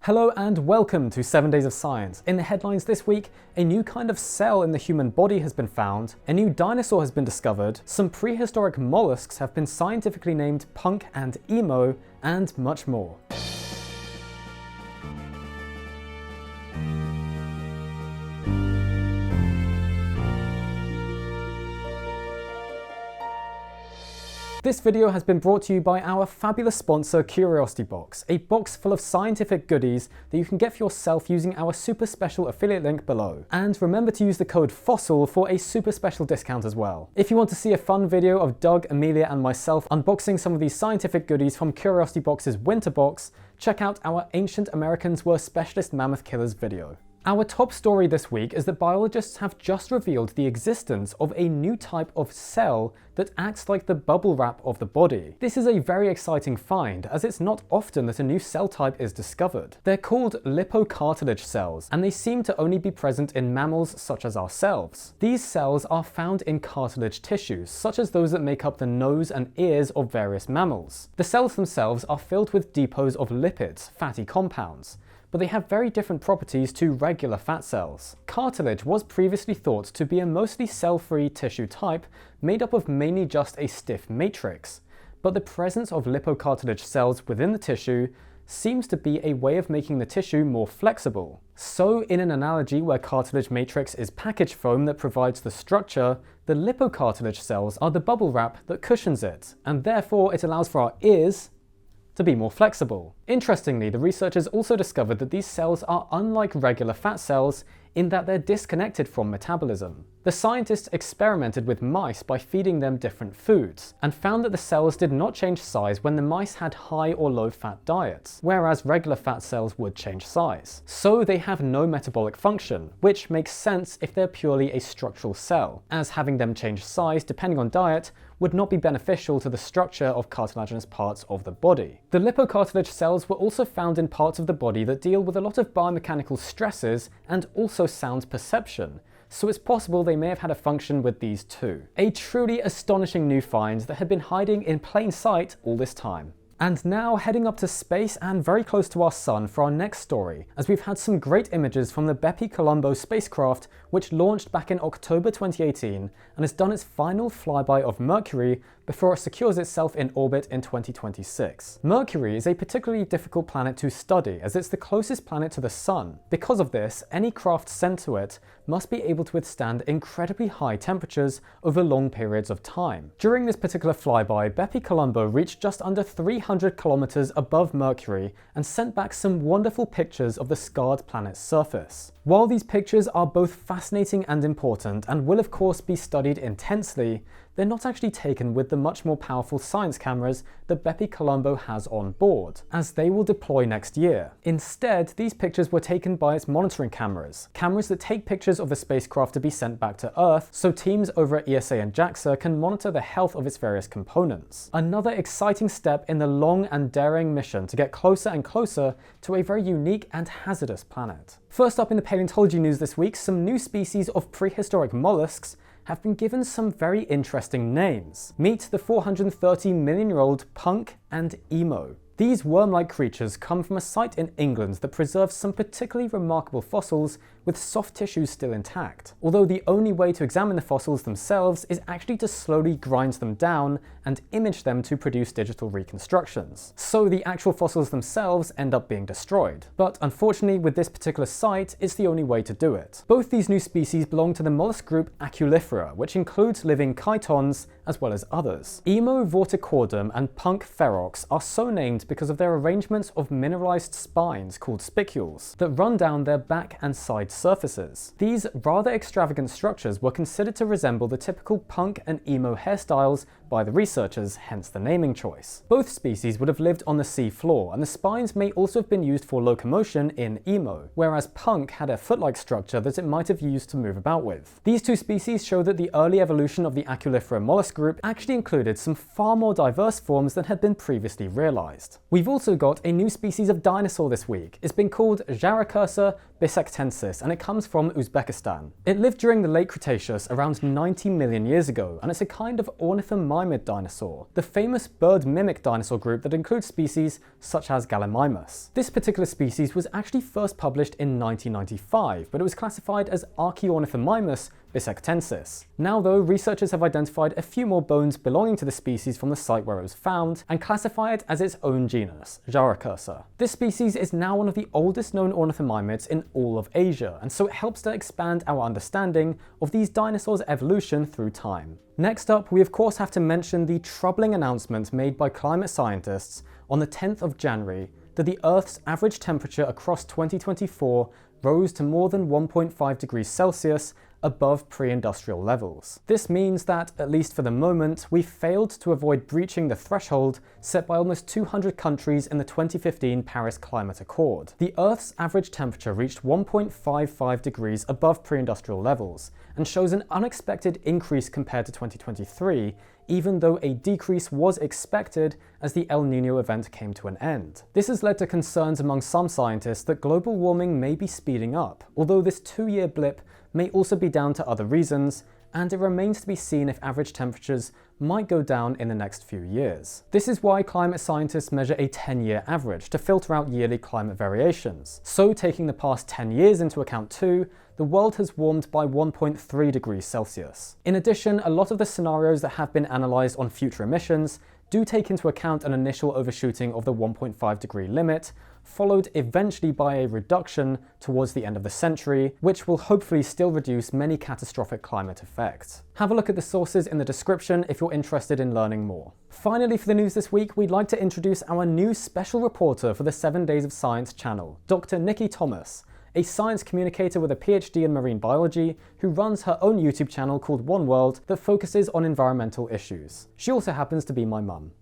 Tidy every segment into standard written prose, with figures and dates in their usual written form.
Hello and welcome to 7 Days of Science. In the headlines this week, a new kind of cell in the human body has been found, a new dinosaur has been discovered, some prehistoric molluscs have been scientifically named Punk and Emo, and much more. This video has been brought to you by our fabulous sponsor CuriosityBox, a box full of scientific goodies that you can get for yourself using our super special affiliate link below. And remember to use the code FOSSIL for a super special discount as well. If you want to see a fun video of Doug, Amelia and myself unboxing some of these scientific goodies from CuriosityBox's winter box, check out our Ancient Americans Were Specialist Mammoth Killers video. Our top story this week is that biologists have just revealed the existence of a new type of cell that acts like the bubble wrap of the body. This is a very exciting find, as it's not often that a new cell type is discovered. They're called lipocartilage cells, and they seem to only be present in mammals such as ourselves. These cells are found in cartilage tissues, such as those that make up the nose and ears of various mammals. The cells themselves are filled with depots of lipids, fatty compounds, but they have very different properties to regular fat cells. Cartilage was previously thought to be a mostly cell-free tissue type made up of mainly just a stiff matrix, but the presence of lipocartilage cells within the tissue seems to be a way of making the tissue more flexible. So in an analogy where cartilage matrix is package foam that provides the structure, the lipocartilage cells are the bubble wrap that cushions it, and therefore it allows for our ears to be more flexible. Interestingly, the researchers also discovered that these cells are unlike regular fat cells in that they're disconnected from metabolism. The scientists experimented with mice by feeding them different foods, and found that the cells did not change size when the mice had high or low fat diets, whereas regular fat cells would change size. So they have no metabolic function, which makes sense if they're purely a structural cell, as having them change size depending on diet would not be beneficial to the structure of cartilaginous parts of the body. The lipocartilage cells were also found in parts of the body that deal with a lot of biomechanical stresses and also sound perception, so it's possible they may have had a function with these too. A truly astonishing new find that had been hiding in plain sight all this time. And now heading up to space and very close to our sun for our next story, as we've had some great images from the Bepi-Colombo spacecraft, which launched back in October 2018 and has done its final flyby of Mercury before it secures itself in orbit in 2026. Mercury is a particularly difficult planet to study, as it's the closest planet to the sun. Because of this, any craft sent to it must be able to withstand incredibly high temperatures over long periods of time. During this particular flyby, Bepi-Colombo reached just under 300 kilometers above Mercury and sent back some wonderful pictures of the scarred planet's surface. While these pictures are both fascinating and important and will of course be studied intensely, they're not actually taken with the much more powerful science cameras that Bepi-Colombo has on board, as they will deploy next year. Instead, these pictures were taken by its monitoring cameras that take pictures of the spacecraft to be sent back to Earth, so teams over at ESA and JAXA can monitor the health of its various components. Another exciting step in the long and daring mission to get closer and closer to a very unique and hazardous planet. First up in the paleontology news this week, some new species of prehistoric molluscs have been given some very interesting names. Meet the 430 million-year-old Punk and Emo. These worm-like creatures come from a site in England that preserves some particularly remarkable fossils with soft tissues still intact, although the only way to examine the fossils themselves is actually to slowly grind them down and image them to produce digital reconstructions. So the actual fossils themselves end up being destroyed. But unfortunately, with this particular site, it's the only way to do it. Both these new species belong to the mollusk group Aculifera, which includes living chitons as well as others. Emo vorticordum and Punk ferox are so named because of their arrangements of mineralized spines called spicules that run down their back and side surfaces. These rather extravagant structures were considered to resemble the typical Punk and Emo hairstyles by the researchers, hence the naming choice. Both species would have lived on the sea floor, and the spines may also have been used for locomotion in Emo, whereas Punk had a foot-like structure that it might have used to move about with. These two species show that the early evolution of the Aculifera mollusk group actually included some far more diverse forms than had been previously realized. We've also got a new species of dinosaur this week. It's been called Dzharacursor bissektensis, and it comes from Uzbekistan. It lived during the late Cretaceous around 90 million years ago, and it's a kind of ornithomimid ornithomimid dinosaur, the famous bird-mimic dinosaur group that includes species such as Gallimimus. This particular species was actually first published in 1995, but it was classified as Archaeornithomimid bissektensis. Now though, researchers have identified a few more bones belonging to the species from the site where it was found and classify it as its own genus, Dzharacursor. This species is now one of the oldest known ornithomimids in all of Asia, and so it helps to expand our understanding of these dinosaurs' evolution through time. Next up, we of course have to mention the troubling announcement made by climate scientists on the 10th of January that the Earth's average temperature across 2024 rose to more than 1.5 degrees Celsius above pre-industrial levels. This means that, at least for the moment, we failed to avoid breaching the threshold set by almost 200 countries in the 2015 Paris Climate Accord. The Earth's average temperature reached 1.55 degrees above pre-industrial levels, and shows an unexpected increase compared to 2023, even though a decrease was expected as the El Niño event came to an end. This has led to concerns among some scientists that global warming may be speeding up, although this 2-year blip may also be down to other reasons, and it remains to be seen if average temperatures might go down in the next few years. This is why climate scientists measure a 10-year average to filter out yearly climate variations. So taking the past 10 years into account too, the world has warmed by 1.3 degrees Celsius. In addition, a lot of the scenarios that have been analysed on future emissions do take into account an initial overshooting of the 1.5 degree limit, followed eventually by a reduction towards the end of the century, which will hopefully still reduce many catastrophic climate effects. Have a look at the sources in the description if you're interested in learning more. Finally, for the news this week, we'd like to introduce our new special reporter for the 7 Days of Science channel, Dr. Nikki Thomas, a science communicator with a PhD in marine biology who runs her own YouTube channel called One World that focuses on environmental issues. She also happens to be my mum.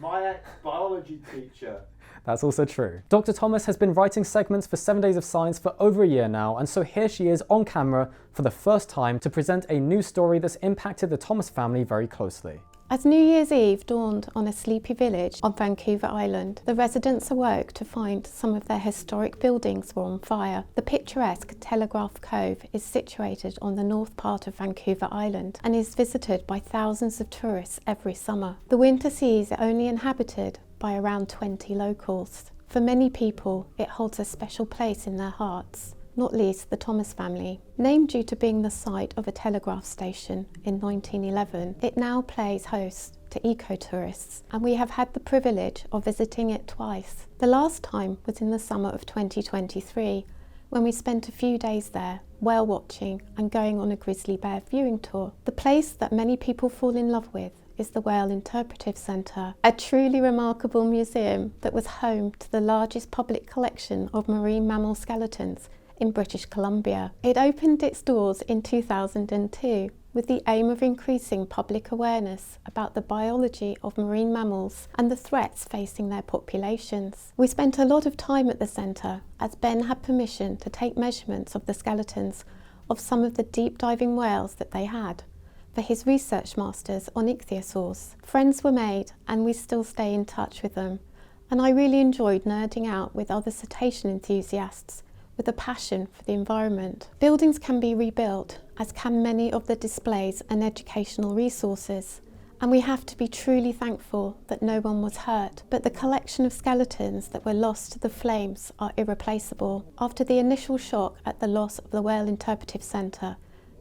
My ex-biology teacher. That's also true. Dr. Thomas has been writing segments for 7 Days of Science for over a year now, and so here she is on camera for the first time to present a news story that's impacted the Thomas family very closely. As New Year's Eve dawned on a sleepy village on Vancouver Island, the residents awoke to find some of their historic buildings were on fire. The picturesque Telegraph Cove is situated on the north part of Vancouver Island and is visited by thousands of tourists every summer. The winter seas are only inhabited by around 20 locals. For many people, it holds a special place in their hearts, not least the Thomas family. Named due to being the site of a telegraph station in 1911, it now plays host to eco-tourists, and we have had the privilege of visiting it twice. The last time was in the summer of 2023, when we spent a few days there, whale watching and going on a grizzly bear viewing tour. The place that many people fall in love with is the Whale Interpretive Centre, a truly remarkable museum that was home to the largest public collection of marine mammal skeletons in British Columbia. It opened its doors in 2002 with the aim of increasing public awareness about the biology of marine mammals and the threats facing their populations. We spent a lot of time at the centre as Ben had permission to take measurements of the skeletons of some of the deep diving whales that they had for his research masters on ichthyosaurs. Friends were made and we still stay in touch with them, and I really enjoyed nerding out with other cetacean enthusiasts with a passion for the environment. Buildings can be rebuilt, as can many of the displays and educational resources, and we have to be truly thankful that no one was hurt. But the collection of skeletons that were lost to the flames are irreplaceable. After the initial shock at the loss of the Whale Interpretive Centre,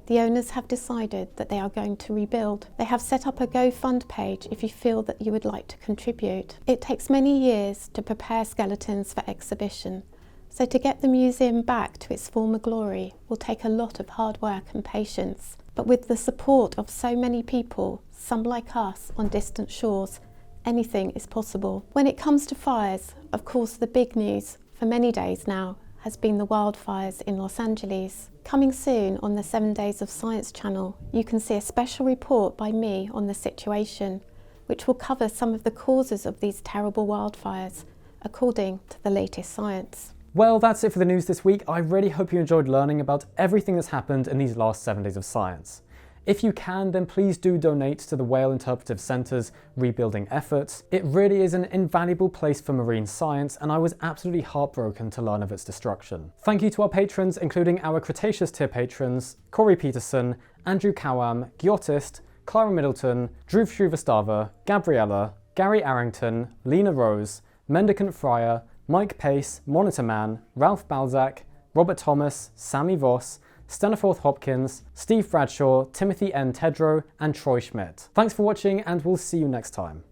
the owners have decided that they are going to rebuild. They have set up a GoFund page if you feel that you would like to contribute. It takes many years to prepare skeletons for exhibition, so to get the museum back to its former glory will take a lot of hard work and patience. But with the support of so many people, some like us on distant shores, anything is possible. When it comes to fires, of course the big news for many days now has been the wildfires in Los Angeles. Coming soon on the 7 Days of Science channel, you can see a special report by me on the situation, which will cover some of the causes of these terrible wildfires, according to the latest science. Well, that's it for the news this week. I really hope you enjoyed learning about everything that's happened in these last 7 days of science. If you can, then please do donate to the Whale Interpretive Centre's rebuilding efforts. It really is an invaluable place for marine science, and I was absolutely heartbroken to learn of its destruction. Thank you to our patrons, including our Cretaceous tier patrons, Corey Peterson, Andrew Cowam, Gyotist, Clara Middleton, Dhruv Shrivastava, Gabriella, Gary Arrington, Lena Rose, Mendicant Fryer, Mike Pace, Monitor Man, Ralph Balzac, Robert Thomas, Sammy Voss, Steniforth Hopkins, Steve Bradshaw, Timothy N. Tedrow, and Troy Schmidt. Thanks for watching, and we'll see you next time.